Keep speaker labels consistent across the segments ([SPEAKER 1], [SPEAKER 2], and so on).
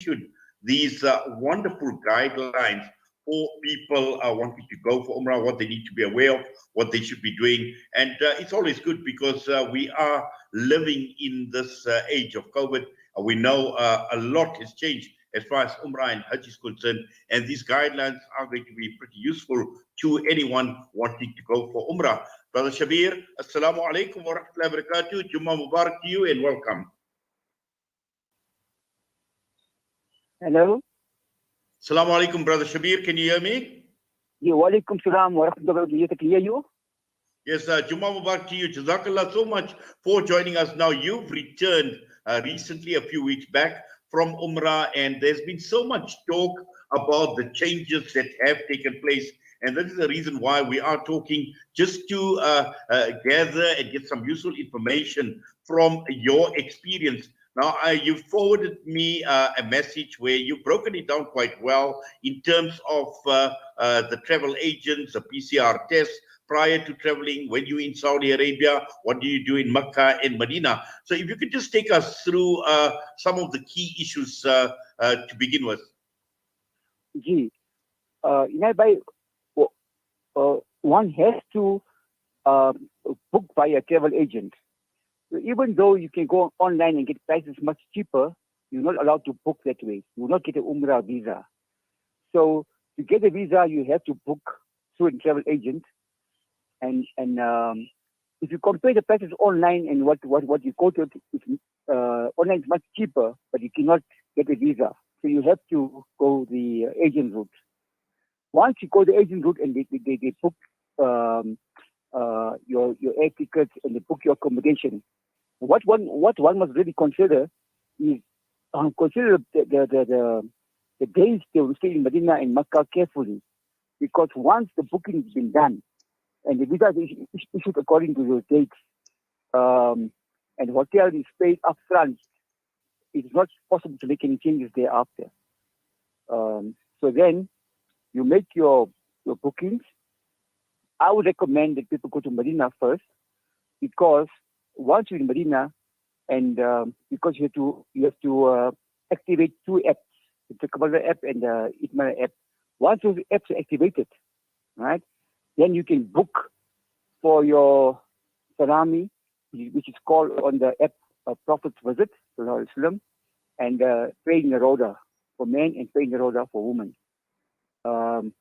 [SPEAKER 1] issued these wonderful guidelines for people wanting to go for Umrah, what they need to be aware of, what they should be doing. And it's always good because we are living in this age of COVID. We know a lot has changed as far as Umrah and Hajj is concerned. And these guidelines are going to be pretty useful to anyone wanting to go for Umrah. Brother Shabir, Assalamu alaikum wa rahmatullahi wa barakatuh. Jummah Mubarak to you and welcome.
[SPEAKER 2] Hello.
[SPEAKER 1] Assalamu alaikum, Brother Shabir. Can you hear me?
[SPEAKER 2] Yeah, wa alaikum salam wa rahmatullahi wa barakatuh. Can hear you?
[SPEAKER 1] Yes, Jummah Mubarak to you. Jazakallah so much for joining us. Now, you've returned recently, a few weeks back, from Umrah, and there's been so much talk about the changes that have taken place. And that is the reason why we are talking, just to gather and get some useful information from your experience. Now, you forwarded me a message where you've broken it down quite well in terms of the travel agents, the PCR tests, prior to traveling, when you're in Saudi Arabia, what do you do in Mecca and Medina? So if you could just take us through some of the key issues to begin with.
[SPEAKER 2] Gee, one has to book by a travel agent. So even though you can go online and get prices much cheaper, you're not allowed to book that way. You will not get an Umrah visa. So to get a visa, you have to book through a travel agent. And if you compare the prices online and what you go to, online is much cheaper, but you cannot get a visa. So you have to go the agent route. Once you go the agent route and they book your air tickets and they book your accommodation, what one must really consider is consider the days they will stay in Medina and Makkah carefully, because once the booking has been done and the visa is issued according to those dates, and hotel is paid up front, it is not possible to make any changes thereafter. So then you make your bookings. I would recommend that people go to Medina first, because once you're in Medina, and because you have to activate two apps, the Kabbalah app and the Itmana app. Once those apps are activated, right, then you can book for your Salami, which is called on the app Prophet's Visit, and praying the Roda for men and praying the Roda for women. The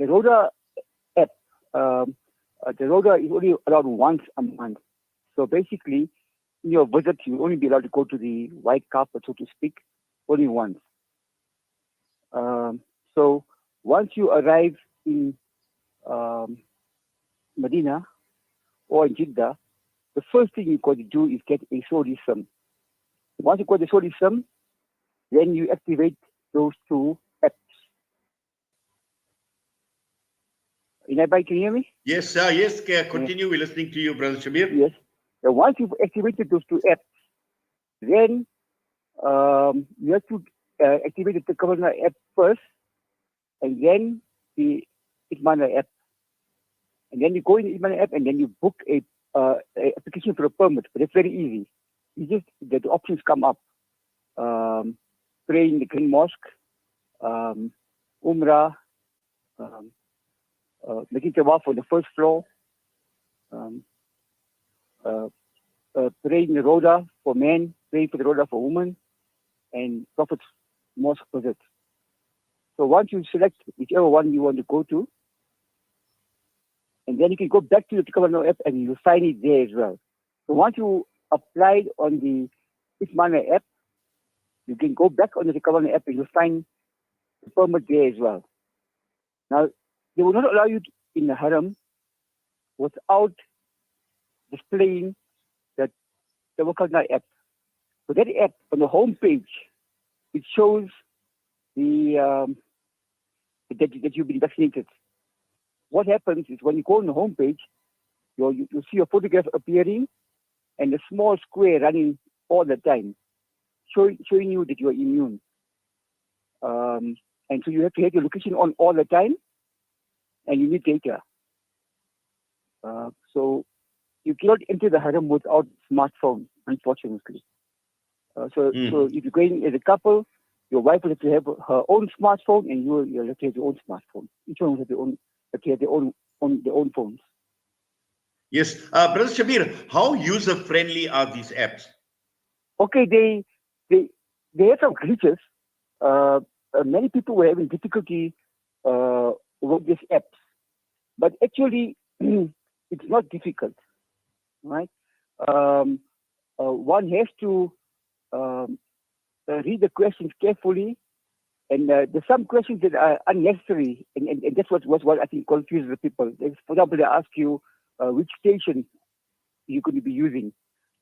[SPEAKER 2] Roda app, the Roda is only allowed once a month. So basically, in your visit, you only be allowed to go to the white carpet, so to speak, only once. So once you arrive in Medina or in Jeddah, the first thing you got to do is get a solism. Once you got the solism, then you activate those two apps. Everybody can hear me?
[SPEAKER 1] Yes, sir. Yes, continue. Yes. We're listening to you, Brother Shabir.
[SPEAKER 2] Yes. So once you've activated those two apps, then you have to activate the Kabbalah app first, and then the Itmana app. And then you go in the Itmana app, and then you book a application for a permit. But it's very easy. You just the options come up: pray in the Green Mosque, Umrah, making tawaf on the first floor, praying the Roda for men, praying for the Roda for women, and Prophet's Mosque visit. So once you select whichever one you want to go to, and then you can go back to the Kabbalah app and you sign it there as well. So once you applied on the Itmana app, you can go back on the Kabbalah app and you sign the permit there as well. Now, they will not allow you in the Haram without displaying the Kabbalah app. So that app, on the home page, it shows that you've been vaccinated. What happens is when you go on the home page, you see a photograph appearing and a small square running all the time, showing you that you are immune. And so you have to have your location on all the time, and you need data. So you cannot enter the Haram without smartphone, unfortunately. So if you're going as a couple, Your wife will have to have her own smartphone, and you'll have to have your own smartphone. Each one will have to have their own phones.
[SPEAKER 1] Yes. Brother Shabir, how user-friendly are these apps?
[SPEAKER 2] Okay, they have some glitches. Many people were having difficulty with these apps, but actually it's not difficult, right? One has to read the questions carefully, and there's some questions that are unnecessary, and that's what I think confuses the people. For example, they ask you which station you're going to be using.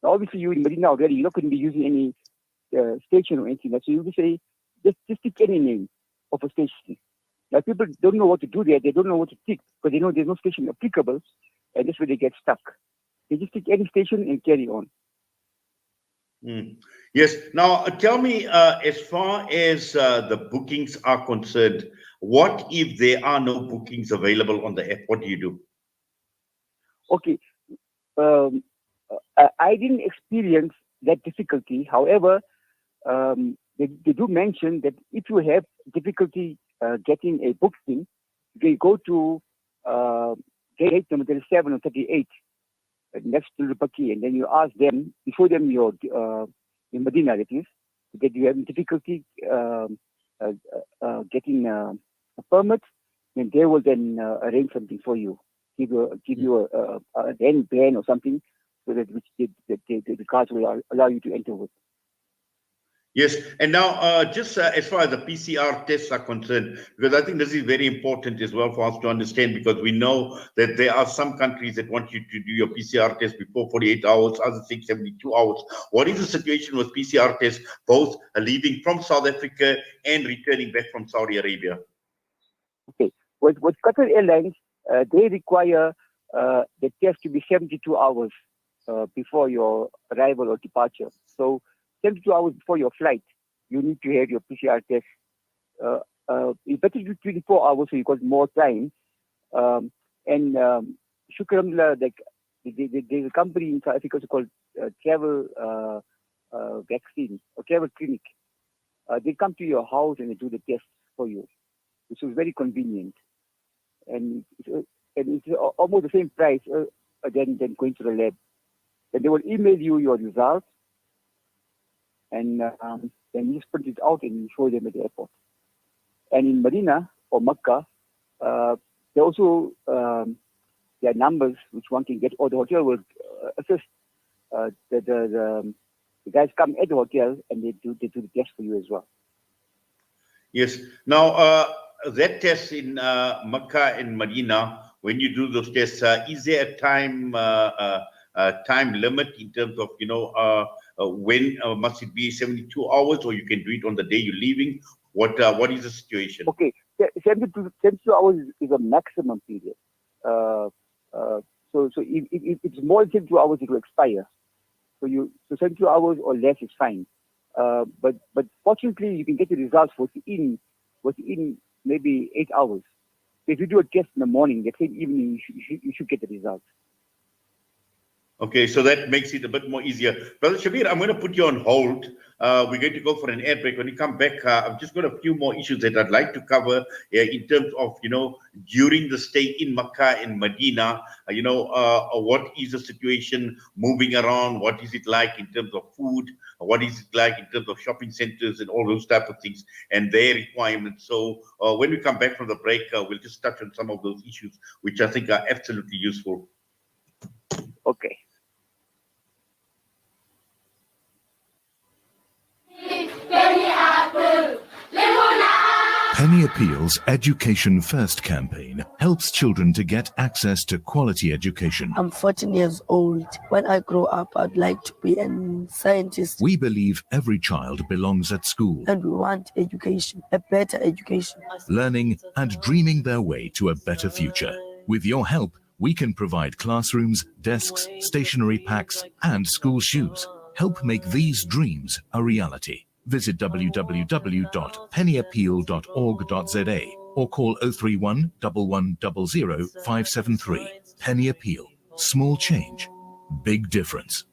[SPEAKER 2] Now, obviously, you're in Medina already. You're not going to be using any station or anything. So you will say, just pick any name of a station. Now, people don't know what to do there. They don't know what to tick because they know there's no station applicable, and that's where they get stuck. They just pick any station and carry on.
[SPEAKER 1] Yes. Now, tell me, as far as the bookings are concerned, what if there are no bookings available on the app? What do you do?
[SPEAKER 2] Okay. I didn't experience that difficulty. However, they do mention that if you have difficulty getting a booking, you can go to gate number 37 or 38 next to the Paki, and then you ask them, you show them your in Medina, that is, that you have difficulty getting a permit, and they will then arrange something for you, give you a ban or something, so that the cars will allow you to enter with.
[SPEAKER 1] Yes, and now just as far as the PCR tests are concerned, because I think this is very important as well for us to understand, because we know that there are some countries that want you to do your PCR test before 48 hours, others think 72 hours. What is the situation with PCR tests, both leaving from South Africa and returning back from Saudi Arabia?
[SPEAKER 2] Okay, with Qatar Airlines, they require the test to be 72 hours before your arrival or departure. So 72 hours before your flight, you need to have your PCR test. You better do 24 hours so you got more time. And Shukramla, like there's a company in South Africa called Travel Vaccine or Travel Clinic. They come to your house and they do the test for you, which is very convenient. And it's almost the same price than going to the lab. And they will email you your results, and then you just print it out and you show them at the airport. And in Medina or Mecca, there also there are numbers which one can get, or the hotel will assist. The guys come at the hotel and they do the test for you as well.
[SPEAKER 1] Yes. Now, that test in Mecca and Medina, when you do those tests, is there a time limit in terms of, when must it be 72 hours, or you can do it on the day you're leaving? What is the situation?
[SPEAKER 2] Okay, 72 hours is a maximum period. So if it's more than 72 hours, it will expire. So 72 hours or less is fine. But fortunately, you can get the results within maybe 8 hours. If you do a test in the morning, the same evening, you should get the results.
[SPEAKER 1] Okay, so that makes it a bit more easier. Brother Shabir, I'm going to put you on hold. We're going to go for an air break. When we come back, I've just got a few more issues that I'd like to cover in terms of, during the stay in Makkah and Medina, what is the situation moving around? What is it like in terms of food? What is it like in terms of shopping centers and all those type of things and their requirements? So when we come back from the break, we'll just touch on some of those issues, which I think are absolutely useful.
[SPEAKER 2] Okay.
[SPEAKER 3] Penny Appeal's Education First campaign helps children to get access to quality education.
[SPEAKER 4] I'm 14 years old. When I grow up, I'd like to be a scientist.
[SPEAKER 3] We believe every child belongs at school.
[SPEAKER 4] And we want education, a better education.
[SPEAKER 3] Learning and dreaming their way to a better future. With your help, we can provide classrooms, desks, stationery packs, and school shoes. Help make these dreams a reality. Visit www.pennyappeal.org.za or call 031 1100 573. Penny Appeal. Small change, big difference.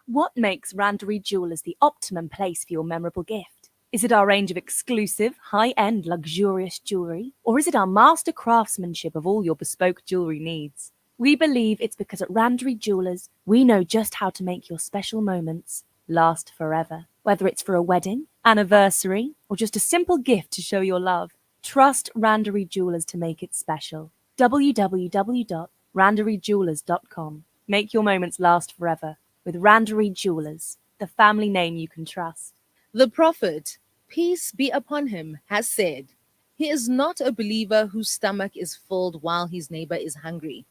[SPEAKER 5] What makes Randery Jewelers the optimum place for your memorable gift? Is it our range of exclusive, high-end, luxurious jewellery? Or is it our master craftsmanship of all your bespoke jewellery needs? We believe it's because at Randery Jewellers, we know just how to make your special moments last forever. Whether it's for a wedding, anniversary, or just a simple gift to show your love, trust Randery Jewellers to make it special. www.randeryjewellers.com. Make your moments last forever with Randery Jewellers, the family name you can trust.
[SPEAKER 6] The Prophet, peace be upon him, has said, "He is not a believer whose stomach is filled while his neighbor is hungry."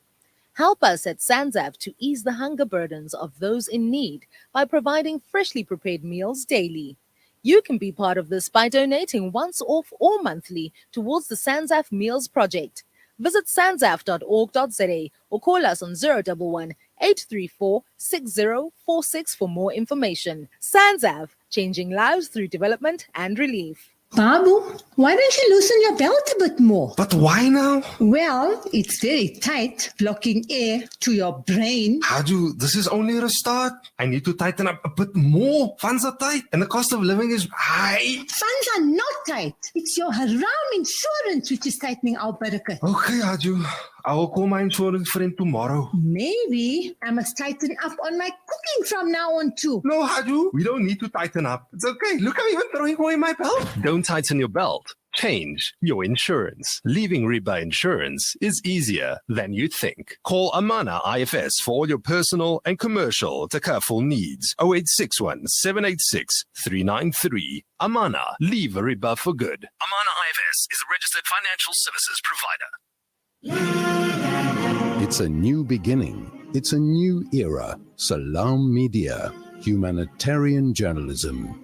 [SPEAKER 6] Help us at Sanzaf to ease the hunger burdens of those in need by providing freshly prepared meals daily. You can be part of this by donating once off or monthly towards the Sanzaf Meals Project. Visit sanzaf.org.za or call us on 011 834 6046 for more information. Sanzaf, changing lives through development and relief.
[SPEAKER 7] Babu, why don't you loosen your belt a bit more?
[SPEAKER 8] But why now?
[SPEAKER 7] Well, it's very tight, blocking air to your brain.
[SPEAKER 8] Haju, this is only a start. I need to tighten up a bit more. Funds are tight and the cost of living is high.
[SPEAKER 7] Funds are not tight. It's your haram insurance which is tightening our barakat.
[SPEAKER 8] Okay, Haju. I will call my insurance friend tomorrow.
[SPEAKER 7] Maybe I must tighten up on my cooking from now on too.
[SPEAKER 8] No, Haju, we don't need to tighten up. It's okay. Look, I'm even throwing away my belt.
[SPEAKER 9] Don't tighten your belt. Change your insurance. Leaving Riba Insurance is easier than you think. Call Amana IFS for all your personal and commercial takaful needs. 0861 786 393. Amana, leave Riba for good. Amana IFS is a registered financial services provider.
[SPEAKER 10] It's a new beginning. It's a new era. Salam Media, humanitarian journalism.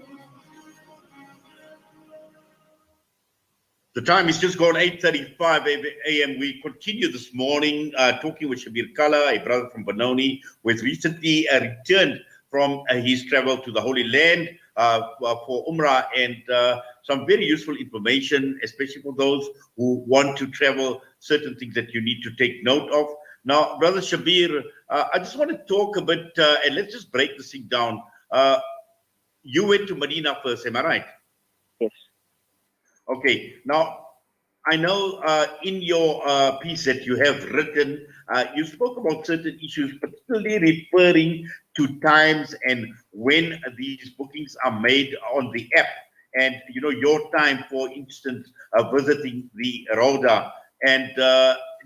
[SPEAKER 1] The time is just gone 8:35 a.m. We continue this morning talking with Shabir Kalla, a brother from Benoni, who has recently returned from his travel to the Holy Land for Umrah, and some very useful information, especially for those who want to travel, certain things that you need to take note of. Now, Brother Shabir, I just want to talk a bit, and let's just break this thing down. You went to Medina first, am I right?
[SPEAKER 2] Yes.
[SPEAKER 1] Okay. Now, I know in your piece that you have written, you spoke about certain issues, particularly referring to times and when these bookings are made on the app. And, you know, your time, for instance, visiting the Rauda. And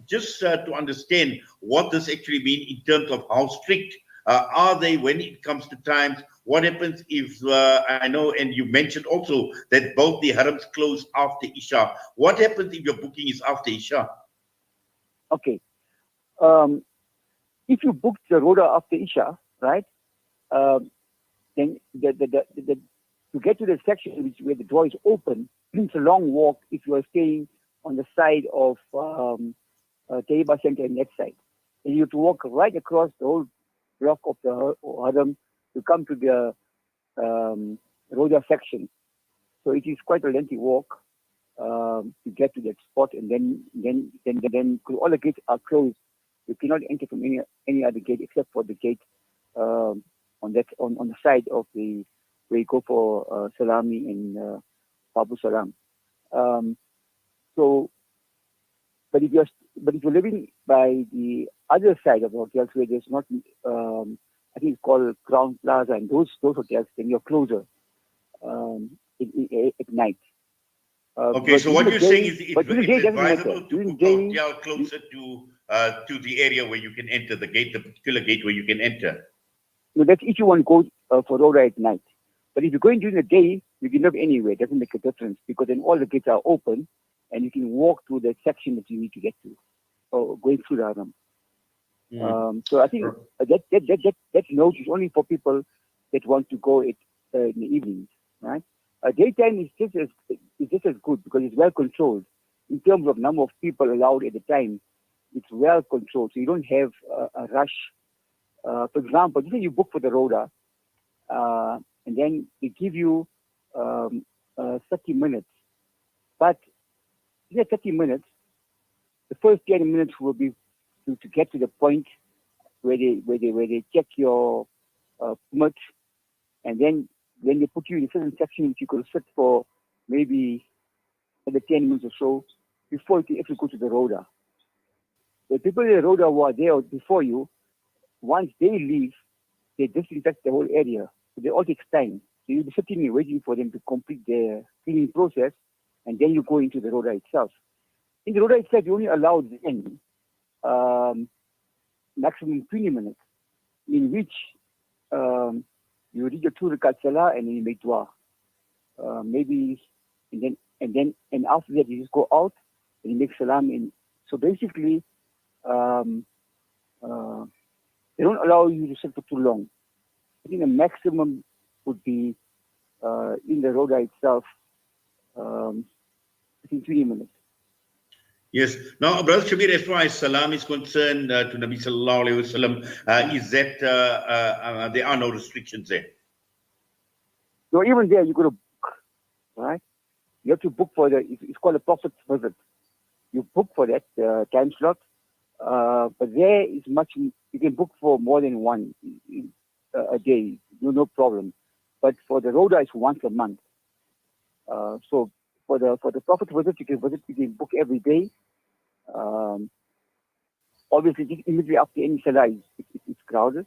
[SPEAKER 1] just to understand what this actually means in terms of how strict are they when it comes to times. What happens if, I know, and you mentioned also that both the harams close after Isha. What happens if your booking is after Isha?
[SPEAKER 2] Okay. If you book the Rhoda after Isha, right, then to get to the section where the door is open, it's a long walk if you are staying on the side of Taiba Center and that side. And you have to walk right across the whole block of the haram to come to the Rhoda section. So it is quite a lengthy walk to get to that spot, and then all the gates are closed. You cannot enter from any other gate except for the gate on the side of the where you go for Salami and Babu Salam. But if you're living by the other side of the hotels where there's not, I think it's called Crown Plaza and those hotels, then you're closer at night.
[SPEAKER 1] Okay, so what you're saying is it's advisable to book a hotel closer to the area where you can enter, the particular gate where you can enter.
[SPEAKER 2] No, that's if you want to go for Rhoda at night. But if you're going during the day, you can live anywhere. It doesn't make a difference because then all the gates are open and you can walk to the section that you need to get to, or going through the haram. So I think that note is only for people that want to go in the evenings, right? Daytime is just as good because it's well controlled in terms of number of people allowed at the time. It's well controlled, so you don't have a rush. For example, let's say you book for the Rhoda, and then they give you 30 minutes, but in that 30 minutes, the first 10 minutes will be to get to the point where they check your permit, and then then they put you in a certain section which you could sit for maybe another 10 minutes or so before you can actually go to the roda. The people in the roda who are there before you, once they leave, they disinfect the whole area. So they all take time. So you'll be sitting and waiting for them to complete their cleaning process, and then you go into the roda itself. In the roda itself, you only allowed in maximum 20 minutes, in which you read your 2 rakat salah and then you make dua. Maybe, and after that you just go out and you make salam in. So basically, they don't allow you to sit for too long. I think the maximum would be in the roda itself, I think 20 minutes.
[SPEAKER 1] Yes. Now, Brother Shabir, as far as salam is concerned to Nabi Sallallahu Alaihi Wasallam, is that there are no restrictions there?
[SPEAKER 2] So even there, you got to book, right? You have to book for it's called a prophet's visit. You book for that time slot, but there is much, you can book for more than one a day, no problem. But for the roda, it's once a month. So for the prophet's visit, you can book every day. Obviously, just immediately after any salah, it's crowded.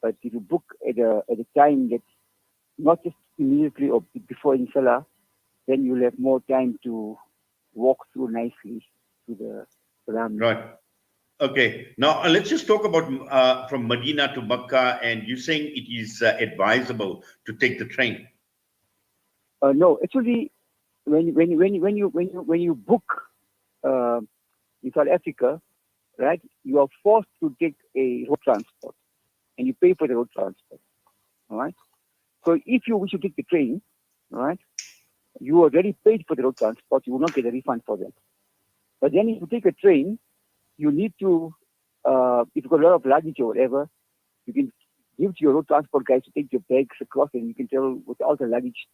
[SPEAKER 2] But if you book at a time that's not just immediately or before any salah, then you'll have more time to walk through nicely to the salam.
[SPEAKER 1] Right. Okay. Now, let's just talk about from Medina to Makkah, and you're saying it is advisable to take the train.
[SPEAKER 2] No, actually, when you book in South Africa, right, you are forced to take a road transport, and you pay for the road transport. All right. So if you wish to take the train, all right, you already paid for the road transport. You will not get a refund for that. But then if you take a train, you need to, if you've got a lot of luggage or whatever, you can give to your road transport guys to take your bags across, and you can travel with all the luggage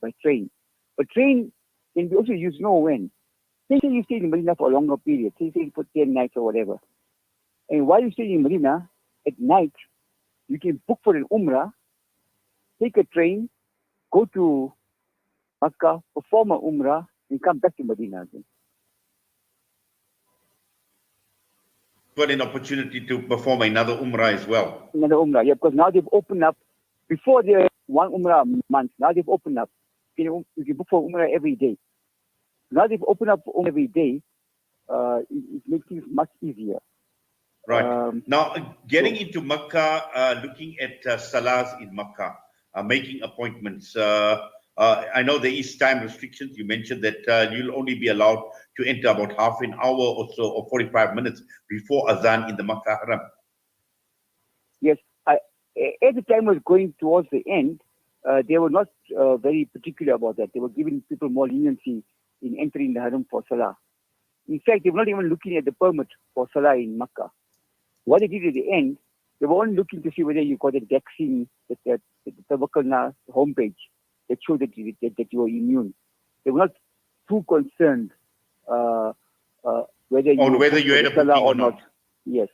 [SPEAKER 2] by train. But train can be also used when. Say you stay in Medina for a longer period, say for 10 nights or whatever. And while you stay in Medina, at night, you can book for an Umrah, take a train, go to Makkah, perform an Umrah, and come back to Medina again.
[SPEAKER 1] Got an opportunity to perform another Umrah as well.
[SPEAKER 2] Another Umrah, yeah, because now they've opened up, before the one Umrah a month, now they've opened up. You can book for Umrah every day. Now they've opened up for Umrah every day, it makes things much easier.
[SPEAKER 1] Right. Now, getting into Makkah, looking at salahs in Makkah, making appointments. I know there is time restrictions. You mentioned that you'll only be allowed to enter about half an hour or so, or 45 minutes before Azan in the Makkah Haram.
[SPEAKER 2] Yes. As the time was going towards the end, they were not very particular about that. They were giving people more leniency in entering the Haram for Salah. In fact, they were not even looking at the permit for Salah in Makkah. What they did at the end, they were only looking to see whether you got a vaccine at the Tawakkal homepage that showed that you were immune. They were not too concerned whether you
[SPEAKER 1] had a
[SPEAKER 2] Salah
[SPEAKER 1] or not.
[SPEAKER 2] Yes.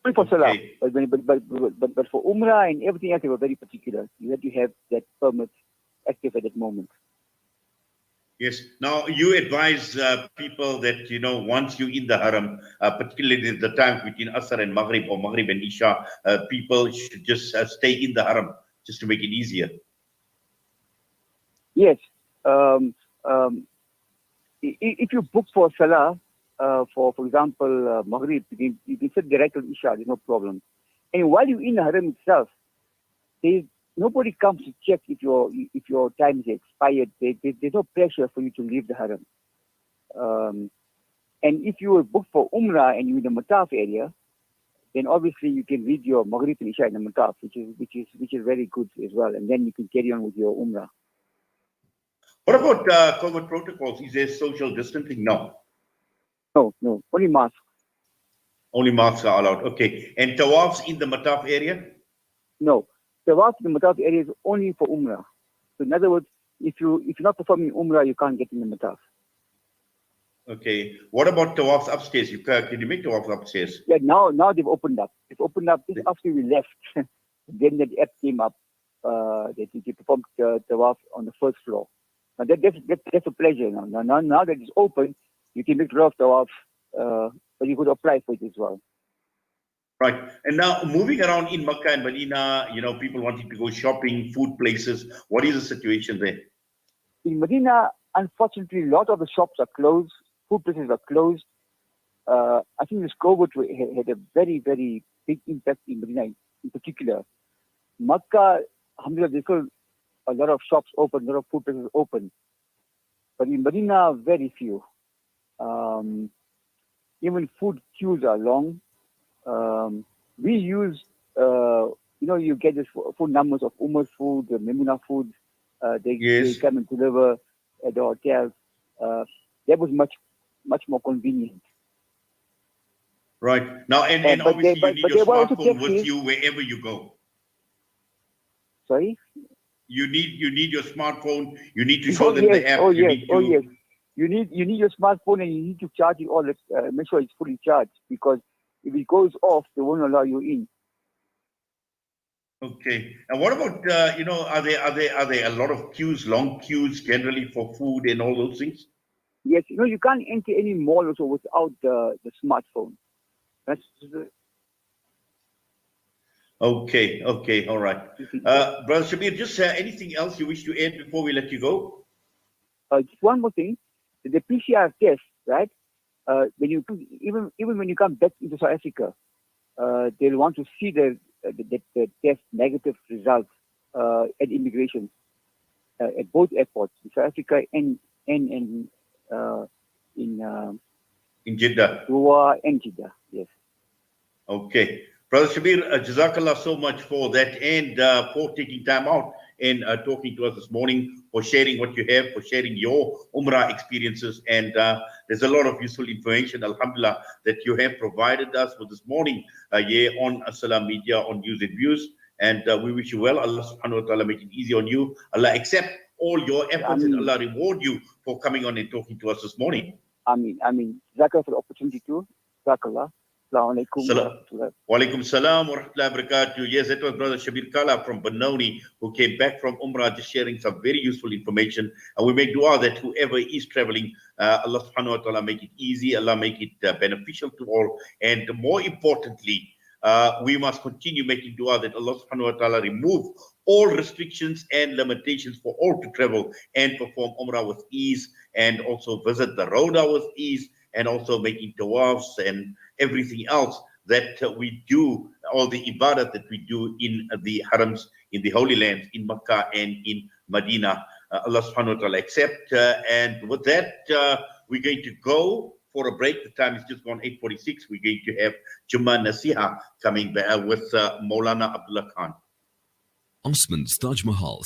[SPEAKER 2] Only for Salah, but for Umrah and everything else, they were very particular. You had to have that permit active at that moment.
[SPEAKER 1] Yes. Now, you advise people that, once you're in the Haram, particularly the times between Asr and Maghrib or Maghrib and Isha, people should just stay in the Haram just to make it easier.
[SPEAKER 2] Yes. If you book for Salah, for example, Maghrib, you can sit direct on Isha, there's no problem. And while you're in the Haram itself, nobody comes to check if your time is expired. There's no pressure for you to leave the Haram. And if you were booked for Umrah and you're in the Mataf area, then obviously you can read your Maghrib and Isha in the Mataf, which is very good as well. And then you can carry on with your Umrah.
[SPEAKER 1] What about COVID protocols? Is there social distancing? No.
[SPEAKER 2] No, only masks.
[SPEAKER 1] Only masks are allowed. Okay. And tawafs in the Mataf area?
[SPEAKER 2] No. Tawaf in the Mataf area is only for Umrah. So in other words, if you're not performing Umrah, you can't get in the Mataf.
[SPEAKER 1] Okay. What about tawafs upstairs? Can you make tawafs upstairs?
[SPEAKER 2] Yeah, now they've opened up. They've opened up just after we left. Then the app came up. they perform the tawaf on the first floor. Now that's a pleasure now. Now that it's open, you can make tawaf, but you could apply for it as well.
[SPEAKER 1] Right. And now moving around in Makkah and Medina, people wanting to go shopping, food places. What is the situation there?
[SPEAKER 2] In Medina, unfortunately, a lot of the shops are closed. Food places are closed. I think this COVID had a very, very big impact in Medina in particular. Makkah, alhamdulillah, there's still a lot of shops open, a lot of food places open. But in Medina, very few. Even food queues are long. We use, you get this food numbers of Umar's food, the Memuna food. They come and deliver at the hotel. That was much more convenient.
[SPEAKER 1] Right. Now, and obviously you need your smartphone with you wherever you go.
[SPEAKER 2] Sorry?
[SPEAKER 1] You need your smartphone. You need to show them the app.
[SPEAKER 2] Yes. You need your smartphone and you need to charge it all. Make sure it's fully charged, because if it goes off, they won't allow you in.
[SPEAKER 1] Okay. And what about are there a lot of queues, long queues generally for food and all those things?
[SPEAKER 2] Yes. You can't enter any mall also without the smartphone. That's
[SPEAKER 1] Okay, all right. Brother Shabir, just anything else you wish to add before we let you go?
[SPEAKER 2] Just one more thing. The PCR test, right? Even when you come back into South Africa, they'll want to see the test negative results at immigration at both airports, in South Africa and in
[SPEAKER 1] Jeddah.
[SPEAKER 2] Doha and Jeddah, yes.
[SPEAKER 1] Okay. Brother Shabir, Jazakallah so much for that and for taking time out and talking to us this morning, for sharing what you have, for sharing your Umrah experiences. And there's a lot of useful information, alhamdulillah, that you have provided us for this morning here on Salam Media, on News and Views. And we wish you well. Allah subhanahu wa ta'ala make it easy on you. Allah accept all your efforts and Allah reward you for coming on and talking to us this morning.
[SPEAKER 2] Ameen. Jazakallah for the opportunity too. Jazakallah. Assalamu alaikum.
[SPEAKER 1] Wa alaikum salam wa rahmatullahi wa barakatuh. Yes, that was Brother Shabir Kalla from Benoni, who came back from Umrah, just sharing some very useful information. And we make dua that whoever is traveling, Allah subhanahu wa ta'ala make it easy, Allah make it beneficial to all. And more importantly, we must continue making dua that Allah subhanahu wa ta'ala remove all restrictions and limitations for all to travel and perform Umrah with ease, and also visit the Rawda with ease, and also making tawafs and everything else that we do, all the ibadah that we do in the harams, in the holy lands, in Makkah and in Medina. Allah subhanahu wa ta'ala accept. And with that, we're going to go for a break. The time is just gone 8:46. We're going to have Jummah Nasiha coming back with Maulana Abdullah Khan.
[SPEAKER 11] Osman's Taj Mahal